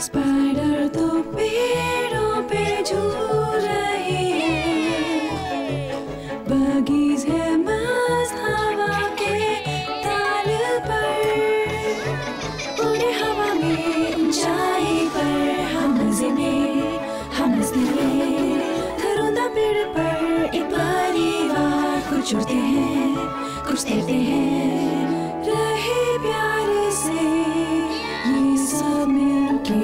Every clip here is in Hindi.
स्पाइडर तो पेड़ों पे झूल रही है, बगीज है मस्त हवा के ताल पर, उड़े हवा में ऊंचाई पर, हम मजे में हम मस्ती में, घरोंदा पेड़ पर एक परिवार, कुछ उड़ते हैं कुछ तैरते हैं, रहे प्यार से ये सब मिलके।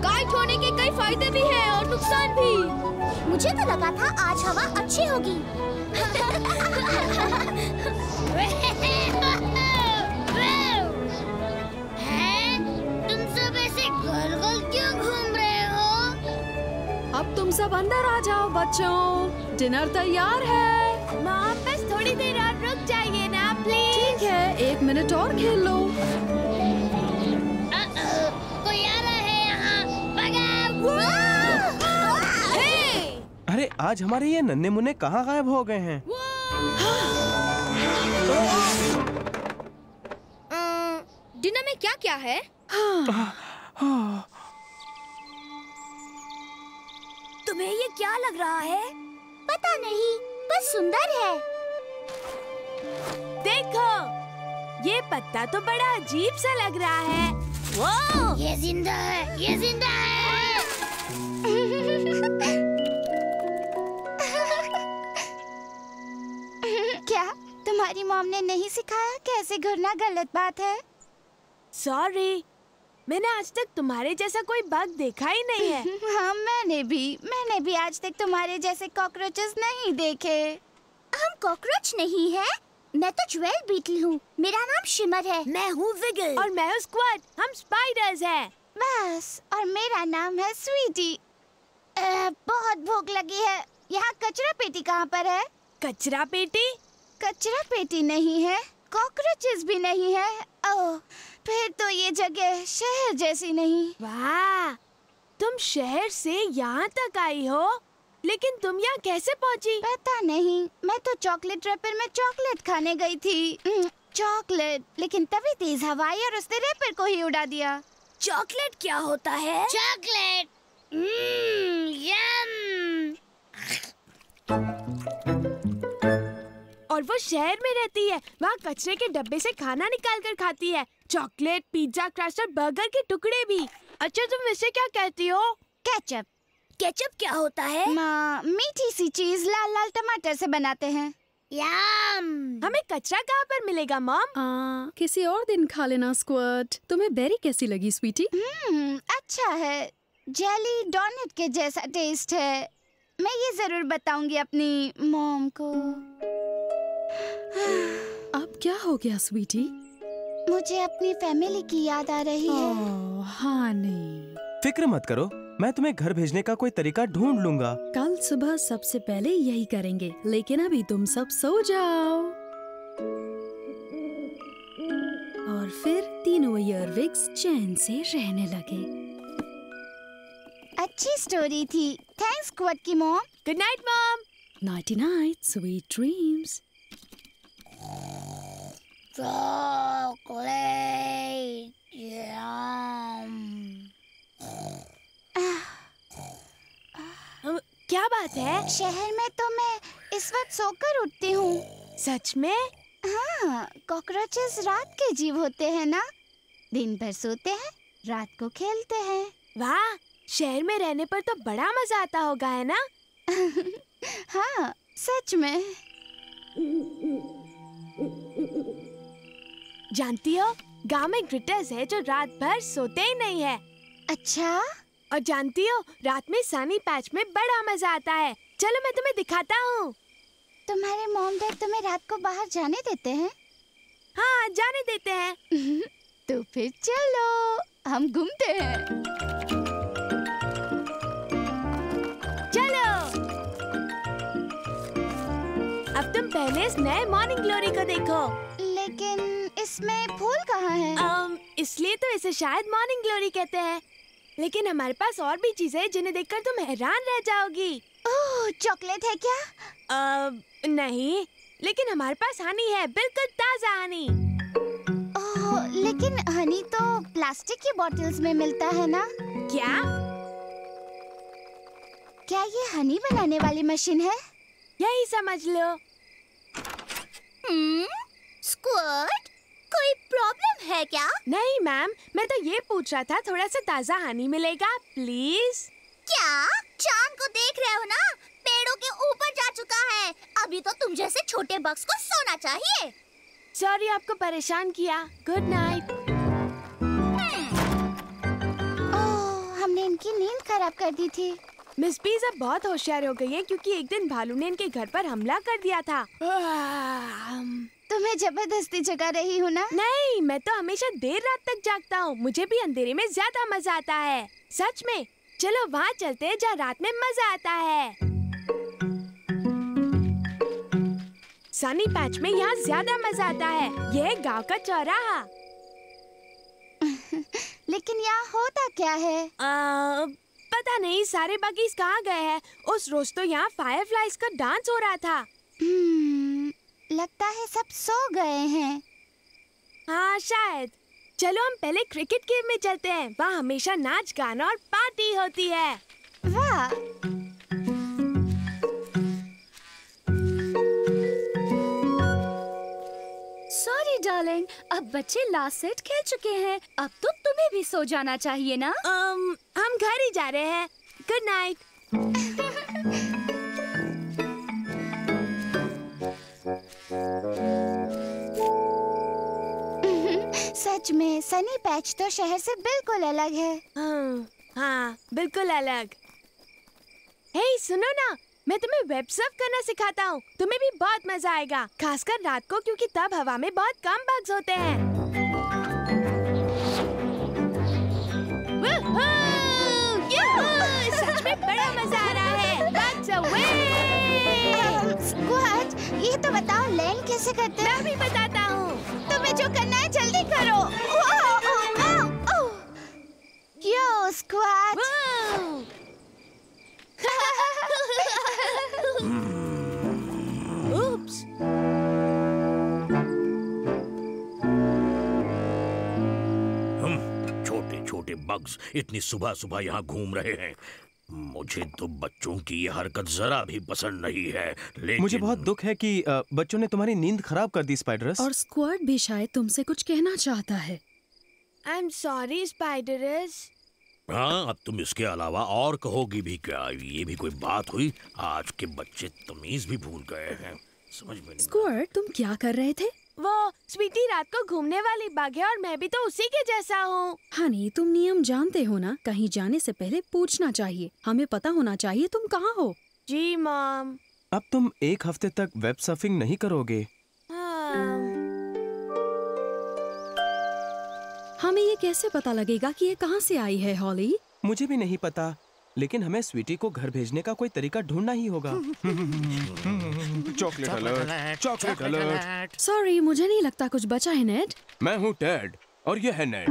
काइट होने के कई फायदे भी हैं और नुकसान भी। मुझे तो लगा था आज हवा अच्छी होगी। तुम सब ऐसे गोल-गोल क्यों घूम रहे हो? अब तुम सब अंदर आ जाओ बच्चों, डिनर तैयार है। मॉम बस थोड़ी देर और रुक जाइए ना प्लीज। ठीक है, 1 मिनट और खेल लो। कोई आ रहा है यहाँ, भगाओ। अरे आज हमारे ये नन्हे मुन्ने कहाँ गायब हो गए हैं? डिनर में क्या क्या है? तुम्हें ये क्या लग रहा है? पता नहीं, बस सुंदर है। देखो, ये पत्ता तो बड़ा अजीब सा लग रहा है। वो ये जिंदा है, ये जिंदा है। क्या तुम्हारी मॉम ने नहीं सिखाया कैसे घूरना गलत बात है? सॉरी, मैंने आज तक तुम्हारे जैसा कोई बग देखा ही नहीं है। हाँ, मैंने भी आज तक तुम्हारे जैसे कॉकरोचेस नहीं देखे। हम कॉकरोच नहीं है, मैं तो ज्वेल बीटल हूँ। मेरा नाम शिमर है। मैं हूँ विगल और मैं हूँ स्क्वाड। हम स्पाइडर्स हैं। बस, और मेरा नाम है स्वीटी। बहुत भूख लगी है। यहाँ कचरा पेटी कहाँ पर है? कचरा पेटी? कचरा पेटी नहीं है, कॉकरोचेस भी नहीं है। ओह, फिर तो ये जगह शहर जैसी नहीं। वाह, तुम शहर से यहाँ तक आई हो, लेकिन तुम यहाँ कैसे पहुँची? पता नहीं, मैं तो चॉकलेट रैपर में चॉकलेट खाने गई थी। चॉकलेट, लेकिन तभी तेज हवा आई और उसने रैपर को ही उड़ा दिया। चॉकलेट क्या होता है? चॉकलेट, यम। और वो शहर में रहती है, वहाँ कचरे के डब्बे से खाना निकाल कर खाती है। चॉकलेट, पिज्जा, क्रस्ट और बर्गर के टुकड़े भी। अच्छा, तुम इसे क्या कहती हो? केचप। केचप क्या होता है? मीठी सी चीज लाल लाल टमाटर से बनाते हैं। यम। हमें कचरा कहाँ पर मिलेगा मॉम? किसी और दिन खा लेना स्क्वाड। तुम्हें बेरी कैसी लगी स्वीटी? अच्छा है, जेली डोनट के जैसा टेस्ट है। मैं ये जरूर बताऊंगी अपनी मॉम को। अब क्या हो गया स्वीटी? मुझे अपनी फैमिली की याद आ रही है। हाँ नहीं, फिक्र मत करो, मैं तुम्हें घर भेजने का कोई तरीका ढूंढ लूंगा। कल सुबह सबसे पहले यही करेंगे, लेकिन अभी तुम सब सो जाओ। और फिर तीनों ईयरविक्स चैन से रहने लगे। अच्छी स्टोरी थी। थैंक्स स्क्वाड की mom. Good night mom. Nighty night, sweet dreams. Chocolate, yum. क्या बात है? शहर में तो मैं इस वक्त सोकर उठती हूँ। सच में? हाँ, कॉकरोचेस रात के जीव होते हैं ना। दिन भर सोते हैं, रात को खेलते हैं। वाह, शहर में रहने पर तो बड़ा मजा आता होगा, है ना? हाँ, सच में। जानती हो, गांव में ग्रिटर्स है जो रात भर सोते ही नहीं है। अच्छा? और जानती हो, रात में सनी पैच में बड़ा मजा आता है। चलो मैं तुम्हें दिखाता हूँ। तुम्हारे मॉम डैड तुम्हें रात को बाहर जाने देते हैं? हाँ, जाने देते हैं। तो फिर चलो, हम घूमते हैं। चलो। अब तुम पहले इस नए मॉर्निंग ग्लोरी को देखो। लेकिन इसमें फूल कहाँ है? इसलिए तो इसे शायद मॉर्निंग ग्लोरी कहते हैं। लेकिन हमारे पास और भी चीजें हैं जिन्हें देखकर तुम हैरान रह जाओगी। ओह, चॉकलेट है क्या? नहीं, लेकिन हमारे पास हनी है, बिल्कुल ताजा हनी। ओह, लेकिन हनी तो प्लास्टिक की बॉटल्स में मिलता है ना? क्या ये हनी बनाने वाली मशीन है? यही समझ लो। स्क्वाड, कोई प्रॉब्लम है क्या? नहीं मैम, मैं तो ये पूछ रहा था थोड़ा सा ताजा हनी मिलेगा प्लीज। क्या? चांद को देख रहे हो ना? पेड़ों के ऊपर जा चुका है। अभी तो तुम जैसे छोटे बग्स को सोना चाहिए। सॉरी आपको परेशान किया। Good night. ओह, हमने इनकी नींद खराब कर दी थी। मिस बीज अब बहुत होशियार हो गई है क्योंकि एक दिन भालू ने इनके घर पर हमला कर दिया था। तुम्हें जबरदस्ती जगा रही हूँ ना? नहीं, मैं तो हमेशा देर रात तक जागता हूँ। मुझे भी अंधेरे में ज्यादा मजा आता है। सच में। चलो वहाँ चलते हैं जहाँ रात में मजा आता है। सनी पैच में यहाँ ज्यादा मजा आता है। यह है गाँव का चौराहा। लेकिन यहाँ होता क्या है? पता नहीं सारे बगीज कहाँ गए हैं। उस रोज तो यहाँ फायरफ्लाइज का डांस हो रहा था। लगता है सब सो गए हैं। हाँ शायद। चलो हम पहले क्रिकेट गेम में चलते हैं। वहाँ हमेशा नाच गाना और पार्टी होती है। वाह! सॉरी डार्लिंग, अब बच्चे लास्ट सेट खेल चुके हैं। अब तो तुम्हें भी सो जाना चाहिए ना? हम घर ही जा रहे हैं। Good night. सच में सनी पैच तो शहर से बिल्कुल अलग है। हाँ, बिल्कुल अलग। हे सुनो ना, मैं तुम्हें वेब सर्फ करना सिखाता हूँ। तुम्हें भी बहुत मजा आएगा, खासकर रात को क्योंकि तब हवा में बहुत कम बग्स होते हैं। सच में बड़ा मजा आ रहा है। Bugs away! स्क्वाड, ये तो बताओ लैंड कैसे करते हैं? मैं भी बताता हूँ। तुम्हें जो करना है जल्दी करो। यो स्क्वाड। Oops. छोटे छोटे बग्स इतनी सुबह सुबह यहाँ घूम रहे हैं। मुझे तो बच्चों की ये हरकत जरा भी पसंद नहीं है। लेकिन मुझे बहुत दुख है कि बच्चों ने तुम्हारी नींद खराब कर दी स्पाइडरस। और स्क्वाड भी शायद तुमसे कुछ कहना चाहता है। I'm sorry, स्पाइडरस। हाँ, अब तुम इसके अलावा और कहोगी भी क्या? ये भी कोई बात हुई? आज के बच्चे तमीज भी भूल गए हैं। समझ में नहीं। स्क्वाड, तुम क्या कर रहे थे? वो स्वीटी रात को घूमने वाली बग है और मैं भी तो उसी के जैसा हूँ। हनी, तुम नियम जानते हो ना? कहीं जाने से पहले पूछना चाहिए। हमें पता होना चाहिए तुम कहाँ हो। जी मॉम। अब तुम एक हफ्ते तक वेब सर्फिंग नहीं करोगे। हमें ये कैसे पता लगेगा कि ये कहाँ से आई है हॉली? मुझे भी नहीं पता, लेकिन हमें स्वीटी को घर भेजने का कोई तरीका ढूंढना ही होगा। Chocolate alert, chocolate alert. Sorry, मुझे नहीं लगता कुछ बचा है नेड। मैं हूँ टेड और ये है नेड।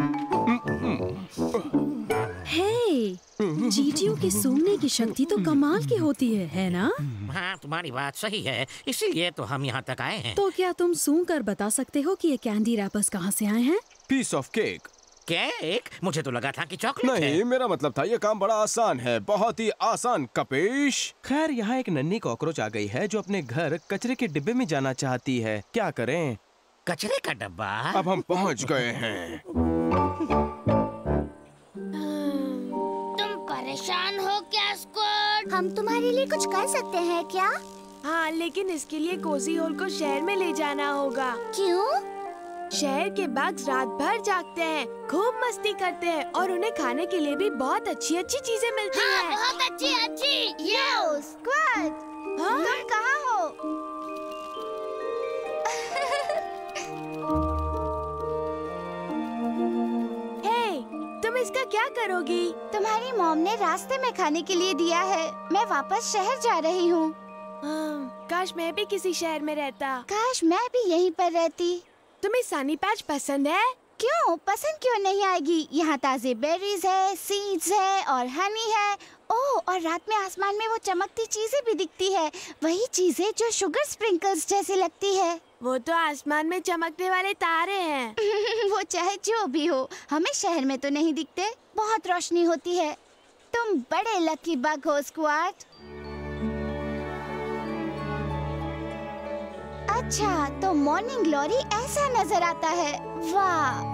हे, चींटियों की सूंघने की शक्ति तो कमाल की होती है ना? हाँ, तुम्हारी बात सही है, इसीलिए तो हम यहाँ तक आए हैं। तो क्या तुम सूंघ कर बता सकते हो कि ये कैंडी रैपर्स कहाँ से आए हैं? Piece of cake. केक? मुझे तो लगा था कि चॉकलेट है। नहीं, मेरा मतलब था ये काम बड़ा आसान है, बहुत ही आसान कपेश। खैर, यहाँ एक नन्ही कॉकरोच आ गई है जो अपने घर कचरे के डिब्बे में जाना चाहती है। क्या करें? कचरे का डब्बा? अब हम पहुँच गए हैं। तुम परेशान हो क्या स्क्वाड? हम तुम्हारे लिए कुछ कर सकते हैं क्या? हाँ, लेकिन इसके लिए कोजी होल को शहर में ले जाना होगा। क्यों? शहर के बग्स रात भर जागते हैं, खूब मस्ती करते हैं और उन्हें खाने के लिए भी बहुत अच्छी अच्छी चीजें मिलती हैं। बहुत अच्छी। यो स्क्वाड, तुम कहाँ हो? हे, तुम इसका क्या करोगी? तुम्हारी मॉम ने रास्ते में खाने के लिए दिया है। मैं वापस शहर जा रही हूँ। काश मैं भी किसी शहर में रहता। काश मैं भी यहीं पर रहती। तुम्हें सनी पैच पसंद है? क्यों पसंद क्यों नहीं आएगी? यहाँ ताजे बेरीज है, सीड्स है और हनी है। ओह, और रात में आसमान में वो चमकती चीजें भी दिखती है, वही चीजें जो शुगर स्प्रिंकल्स जैसी लगती है। वो तो आसमान में चमकने वाले तारे हैं। वो चाहे जो भी हो, हमें शहर में तो नहीं दिखते। बहुत रोशनी होती है। तुम बड़े लकी बग हो स्क्वाड। अच्छा, तो मॉर्निंग ग्लोरी ऐसा नजर आता है। वाह!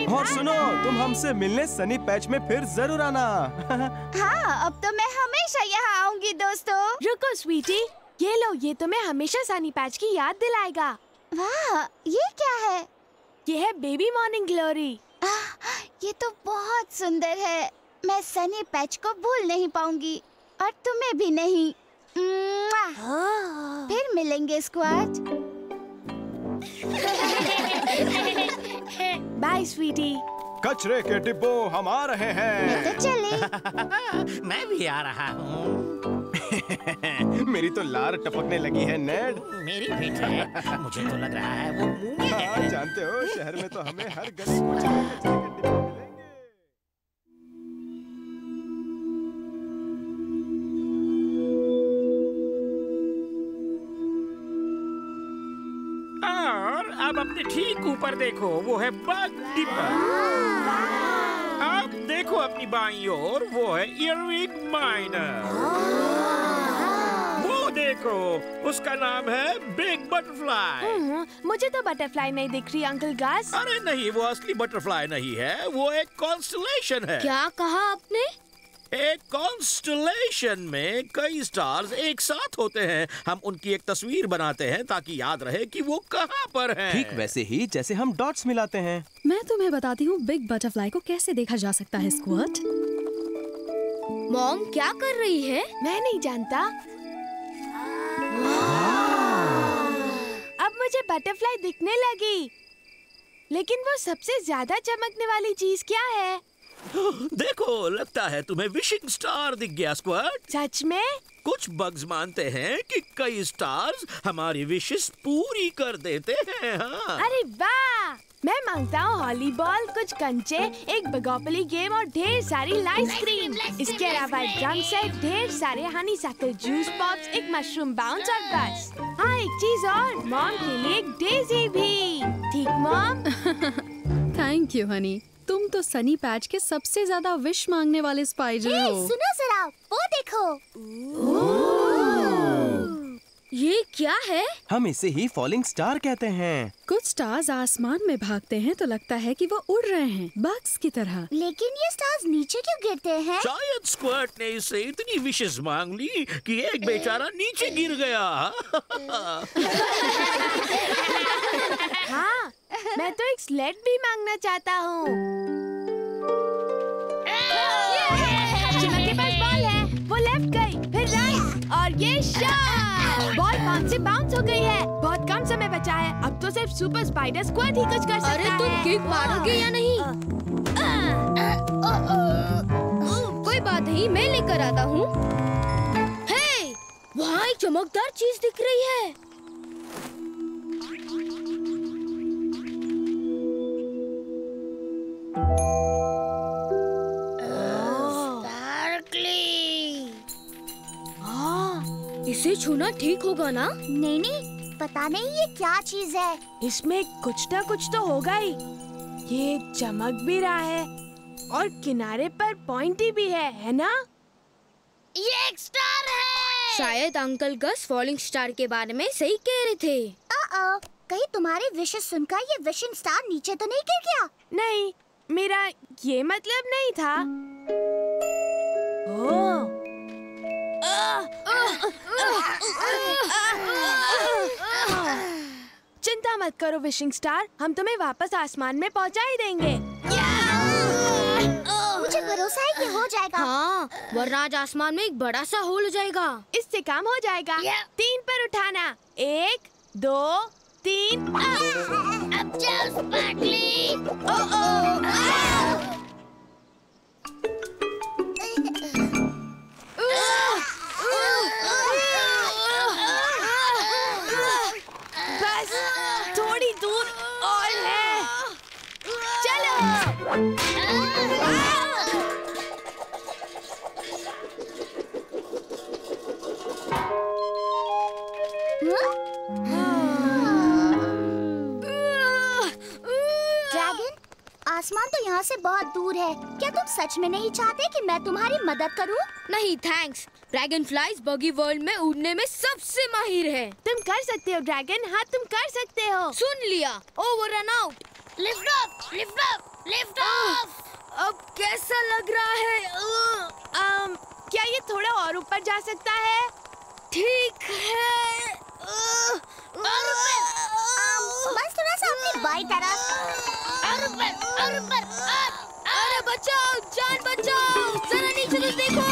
और सुनो, तुम हमसे मिलने सनी पैच में फिर जरूर आना। हाँ, अब तो मैं हमेशा यहाँ आऊंगी दोस्तों। रुको स्वीटी, ये लो, ये तुम्हें हमेशा सनी पैच की याद दिलाएगा। वाह, ये क्या है? ये है बेबी मॉर्निंग ग्लोरी। ये तो बहुत सुंदर है। मैं सनी पैच को भूल नहीं पाऊंगी और तुम्हें भी नहीं। फिर मिलेंगे स्क्वाड। बाय स्वीटी। कचरे के डिब्बो हम आ रहे हैं। तो चले। मैं भी आ रहा हूँ। मेरी तो लार टपकने लगी है नेड। मेरी भी है। मुझे तो लग रहा है वो मुंह में है। हाँ, जानते हो, शहर में तो हमें हर गली कूचे में कचरे के डिब्बे मिलेंगे। और अब अपने ठीक ऊपर देखो, वो है बग डिब्बा। अब देखो अपनी बाईं ओर, वो है इयरविंग माइनर। वो देखो, उसका नाम है बिग बटरफ्लाई। मुझे तो बटरफ्लाई नहीं दिख रही अंकल गस। अरे नहीं, वो असली बटरफ्लाई नहीं है, वो एक कॉन्स्टलेशन है। क्या कहा आपने? एक कॉन्स्टलेशन में कई स्टार्स एक साथ होते हैं। हम उनकी एक तस्वीर बनाते हैं ताकि याद रहे कि वो कहाँ पर हैं। ठीक वैसे ही जैसे हम डॉट्स मिलाते हैं। मैं तुम्हें बताती हूँ बिग बटरफ्लाई को कैसे देखा जा सकता है स्क्वाड। मॉम क्या कर रही है? मैं नहीं जानता। अब मुझे बटरफ्लाई दिखने लगी, लेकिन वो सबसे ज्यादा चमकने वाली चीज क्या है? देखो, लगता है तुम्हें विशिंग स्टार दिख गया स्क्वाड। सच में? कुछ बग्स मानते हैं कि कई स्टार्स हमारी विशेस पूरी कर देते हैं। हाँ। अरे वाह! मैं मांगता हूँ हॉलीबॉल, कुछ कंचे, एक बगोपली गेम और ढेर सारी आइसक्रीम। इसके अलावा एक ड्रम सेट, ढेर सारे हनी सक्कर जूस पॉप्स, एक मशरूम बाउंस और बस। हाँ, एक चीज और, मॉम के लिए एक डेजी भी। ठीक मॉम? Thank you Honey. तुम तो सनी पैच के सबसे ज्यादा विश मांगने वाले स्पाइडर हो। सुनो जरा, वो देखो। ये क्या है? हम इसे ही फॉलिंग स्टार कहते हैं। कुछ स्टार्स आसमान में भागते हैं तो लगता है कि वो उड़ रहे हैं, बग्स की तरह। लेकिन ये स्टार्स नीचे क्यों गिरते हैं? शायद स्क्वाड ने इससे इतनी विशेस मांग ली कि एक बेचारा नीचे गिर गया। हाँ, मैं तो एक स्लेट भी मांगना चाहता हूँ। चिमक के पास बॉल है, वो लेफ्ट गई, फिर राइट, और ये शॉट। बॉल पाम से बाउंस हो गई है। बहुत कम समय बचा है, अब तो सिर्फ सुपर स्पाइडर स्क्वाड ही कुछ कर सकता है। अरे तुम किक मारोगे या नहीं? कोई बात नहीं, मैं लेकर आता हूँ। हे, वहाँ एक चमकदार चीज दिख रही है। इसे छूना ठीक होगा ना? नहीं नहीं, पता नहीं ये क्या चीज है। इसमें कुछ ना कुछ तो होगा ही। ये चमक भी रहा है और किनारे पर पॉइंटी भी है ना? ये एक स्टार है। शायद अंकल गस फॉलिंग स्टार के बारे में सही कह रहे थे। कहीं तुम्हारे विशेस सुनकर ये विशिंग स्टार नीचे तो नहीं गिर गया? नहीं, मेरा ये मतलब नहीं था। ओह, चिंता मत करो विशिंग स्टार, हम तुम्हें वापस आसमान में पहुंचा ही देंगे। मुझे भरोसा है कि हो जाएगा। हाँ, वरना आज आसमान में एक बड़ा सा होल हो जाएगा। इससे काम हो जाएगा। 3 पर उठाना, 1 2 3। अब चल स्पार्कली। ड्रैगन, आसमान तो यहाँ से बहुत दूर है। क्या तुम सच में नहीं चाहते कि मैं तुम्हारी मदद करूँ? नहीं थैंक्स। ड्रैगन फ्लाइज बगी वर्ल्ड में उड़ने में सबसे माहिर है। तुम कर सकते हो ड्रैगन, हाँ तुम कर सकते हो। सुन लिया। Over and out. Lift up, lift up, lift up. अब कैसा लग रहा है? क्या ये थोड़ा और ऊपर जा सकता है? ठीक है। और ऊपर। बस थोड़ा सा अपनी बाई तरफ। और ऊपर, और ऊपर। अरे बचाओ, जान बचाओ, जरा नीचे तो देखो।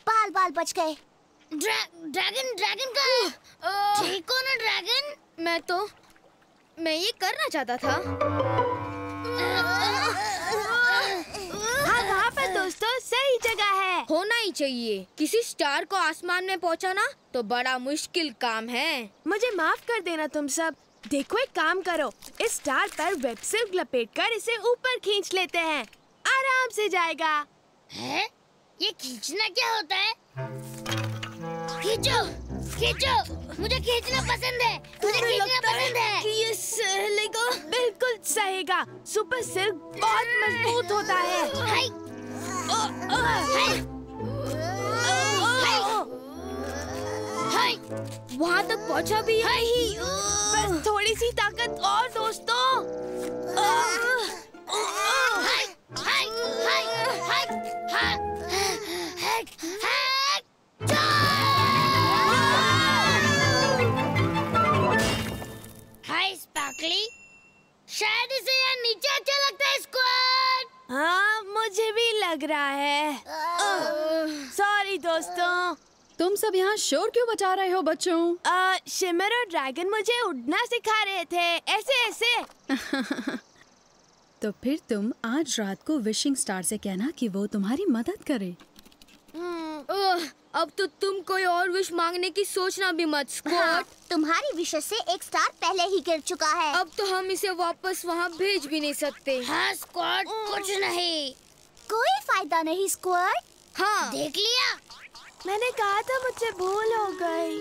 बाल बाल बच गए। ड्रैगन का ठीक हो ना ड्रैगन? मैं ये करना चाहता था। हाँ वहाँ पर दोस्तों सही जगह है। होना ही चाहिए। किसी स्टार को आसमान में पहुँचाना तो बड़ा मुश्किल काम है। मुझे माफ कर देना तुम सब। देखो एक काम करो, इस स्टार पर वेब सिल्क लपेटकर इसे ऊपर खींच लेते हैं। आराम से जाएगा। है? ये खींचना क्या होता है? खींचो, खींचो। मुझे खींचना पसंद है। मुझे खींचना पसंद है। कि ये सहेगा। बिल्कुल सहेगा। सुपर सिल्क बहुत मजबूत होता है। हाय। हाय। हाय। वहाँ तक पहुँचा भी है ही। बस थोड़ी सी ताकत और दोस्तों। हाय। हाय। हाय। हाय। हाय। हाय स्पार्कली, शायद इसे यहाँ नीचे अच्छा लगता है स्क्वाड। हाँ मुझे भी लग रहा है। सॉरी दोस्तों। तुम सब यहाँ शोर क्यों बचा रहे हो बच्चों? शिमर और ड्रैगन मुझे उड़ना सिखा रहे थे, ऐसे ऐसे। तो फिर तुम आज रात को विशिंग स्टार से कहना कि वो तुम्हारी मदद करे। अब तो तुम कोई और विश मांगने की सोचना भी मत स्क्वाड। हाँ, तुम्हारी विशेष से एक स्टार पहले ही गिर चुका है। अब तो हम इसे वापस वहाँ भेज भी नहीं सकते। हाँ स्क्वाड, कुछ नहीं। कोई फायदा नहीं स्क्वाड। हाँ देख लिया। मैंने कहा था मुझसे भूल हो गई।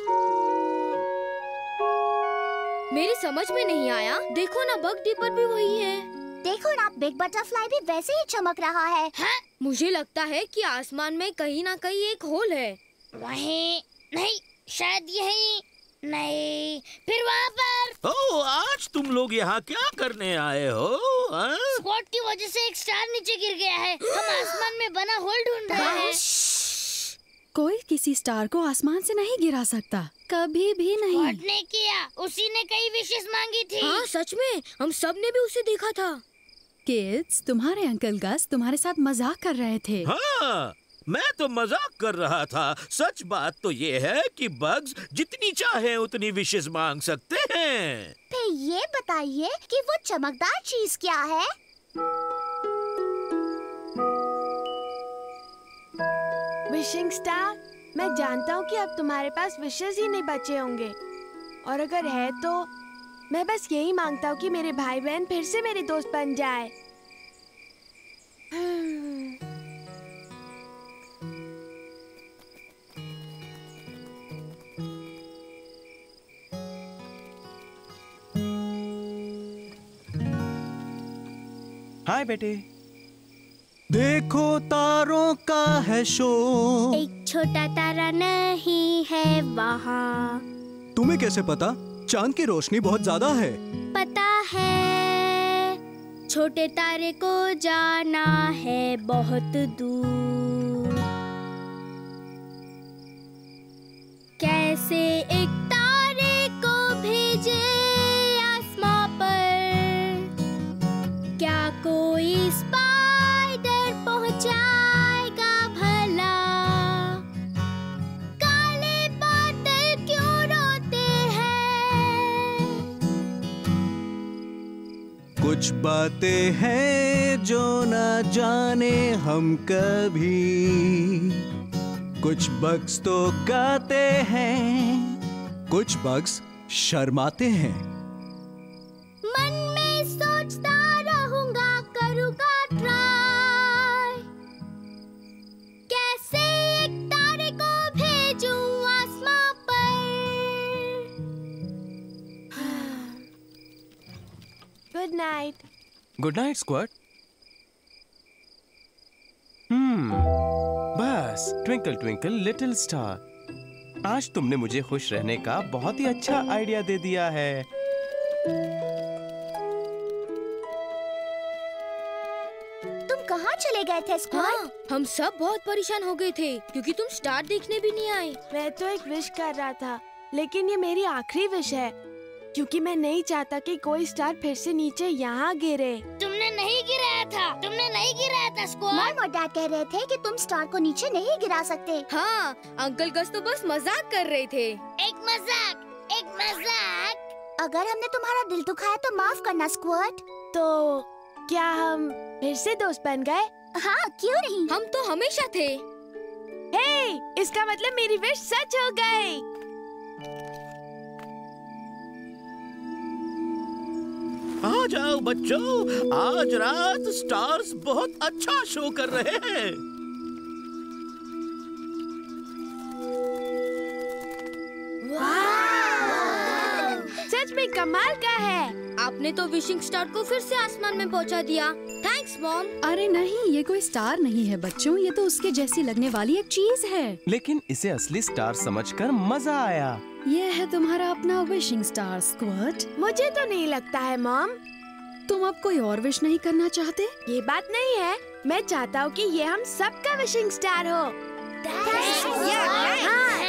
मेरी समझ में नहीं आया। देखो ना, बग डिपर भी वही है। देखो ना, बिग बटरफ्लाई भी वैसे ही चमक रहा है। हाँ? मुझे लगता है कि आसमान में कहीं ना कहीं एक होल है। वहीं नहीं, शायद यहीं नहीं, फिर वहाँ पर। ओह, आज तुम लोग यहाँ क्या करने आए हो? स्क्वाड की वजह से एक स्टार नीचे गिर गया है। हम आसमान में बना होल ढूंढ रहे हैं। कोई किसी स्टार को आसमान से नहीं गिरा सकता, कभी भी नहीं। स्क्वाड ने किया, उसी ने कई विशेष मांगी थी। हाँ सच में, हम सब ने भी उसे देखा था। किड्स, तुम्हारे अंकल गस तुम्हारे साथ मजाक कर रहे थे। हाँ, मैं तो मजाक कर रहा था। सच बात तो ये है कि बग्स जितनी चाहे उतनी विशेष मांग सकते हैं। फिर ये बताइए कि वो चमकदार चीज क्या है? विशिंग स्टार, मैं जानता हूँ कि अब तुम्हारे पास विशेष ही नहीं बचे होंगे, और अगर है तो मैं बस यही मांगता हूँ कि मेरे भाई बहन फिर से मेरे दोस्त बन जाए। हाय बेटे। देखो तारों का है शोर। एक छोटा तारा नहीं है वहाँ। तुम्हें कैसे पता? चांद की रोशनी बहुत ज्यादा है। पता है, छोटे तारे को जाना है बहुत दूर। कैसे एक तारे को भेजे आसमां पर? क्या कोई स्पाइडर पहुंचाएगा भला? काले बादल क्यों रोते हैं? कुछ बातें हैं जो ना जाने हम कभी। कुछ बग्स तो गाते हैं, कुछ बग्स शर्माते हैं। मन में सोचता रहूंगा, करूंगा ट्राई, कैसे एक तारे को भेजूं आसमां पर। Good night. Good night squad. बस ट्विंकल ट्विंकल लिटिल स्टार, आज तुमने मुझे खुश रहने का बहुत ही अच्छा आइडिया दे दिया है। तुम कहाँ चले गए थे स्क्वाड? हाँ, हम सब बहुत परेशान हो गए थे क्योंकि तुम स्टार देखने भी नहीं आए। मैं तो एक विश कर रहा था, लेकिन ये मेरी आखिरी विश है क्योंकि मैं नहीं चाहता कि कोई स्टार फिर से नीचे यहाँ गिरे। तुमने नहीं गिराया था स्क्वाड। मॉम और डैड कह रहे थे कि तुम स्टार को नीचे नहीं गिरा सकते। हाँ, अंकल गस तो बस मजाक कर रहे थे। एक मजाक। अगर हमने तुम्हारा दिल दुखाया तो माफ करना स्क्वाड। तो क्या हम फिर से दोस्त बन गए? हाँ, क्यों नहीं? हम तो हमेशा थे। हे, इसका मतलब मेरी विश सच हो गई। आ जाओ बच्चों, आज रात स्टार्स बहुत अच्छा शो कर रहे हैं। सच में कमाल का है। आपने तो विशिंग स्टार को फिर से आसमान में पहुंचा दिया। Thanks mom. अरे नहीं, ये कोई स्टार नहीं है बच्चों, ये तो उसके जैसी लगने वाली एक चीज है। लेकिन इसे असली स्टार समझकर मजा आया। ये है तुम्हारा अपना विशिंग स्टार स्क्वाड। मुझे तो नहीं लगता है मॉम। तुम अब कोई और विश नहीं करना चाहते? ये बात नहीं है, मैं चाहता हूँ कि ये हम सबका विशिंग स्टार हो। हाँ,